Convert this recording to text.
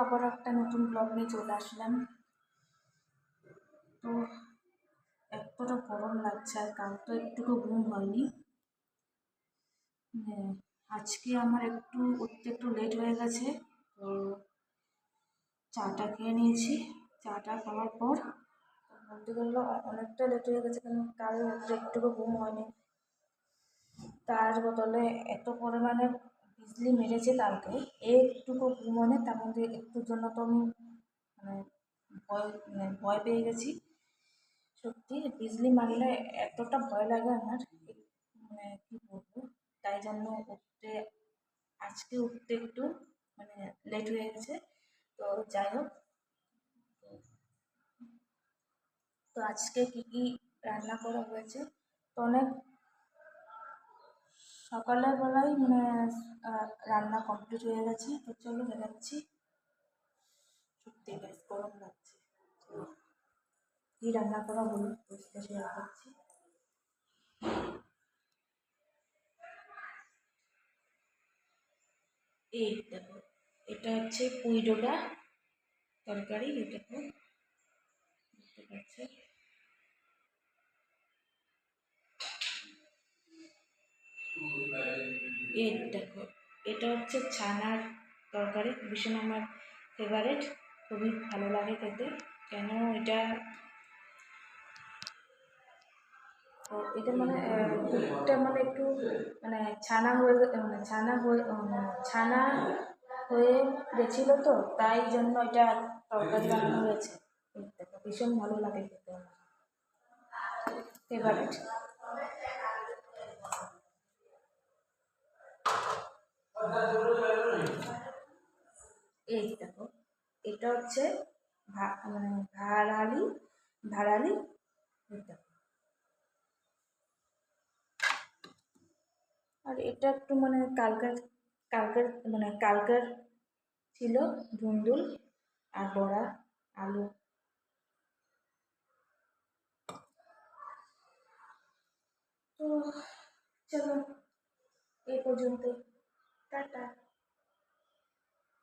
আবার একটা নতুন ব্লগ নিয়ে চলে আসলাম। তো এতটা গরম লাগছে, আর কাল তো একটুকু ঘুম হয়নি। আজকে আমার উঠতে একটু লেট হয়ে গেছে। তো চাটা খেয়ে নিয়েছি। চাটা খাওয়ার পর বলতে গেলে অনেকটা লেট হয়ে গেছে, কারণ কাল রাত্রে একটুকু ঘুম হয়নি। তার বদলে এত পরিমাণে বিজলি মেরেছে কালকে, একটুকু ঘুম হয়নি। তার মধ্যে একটুর জন্য তো আমি মানে ভয় পেয়ে গেছি। সত্যি বিজলি মারলে এতটা ভয় লাগে আমার, কি বলবো। তাই জন্য আজকে উঠতে একটু লেট হয়ে গেছে। তো যাই হোক, তো আজকে কি কি রান্না করা হয়েছে, তো অনেক সকালের বেলায় রান্না কমপ্লিট হয়ে গেছে। তো চলো দেখাচ্ছি। সত্যি বেশ গরম লাগছে। তো কি রান্না করা হলো সেটা শেয়ার করছি। এই দেখো, এটা হচ্ছে পুঁই ডোকা তরকারি। এটা দেখো, দেখতে পাচ্ছ। এই দেখো, এটা হচ্ছে ছানার তরকারি। ভীষণ আমার ফেভারেট, খুবই ভালো লাগে খেতে। কেন এটা, তো এটা দুধটা একটু ছানা হয়ে ছানা হয়ে গেছিল, তো তাই জন্য এটা তরকারি বানানো হয়েছে। এই দেখো, ভীষণ ভালো লাগে খেতে, আমার ফেভারিট। এই দেখো, এটা হচ্ছে ভাড়ালি ভাড়ালি। এই দেখো, আর এটা একটু কালকের কালকের কালকের ছিল ধুন্দুল আর বড়া, আলু। তো চলো, এই পর্যন্ত, টাটা।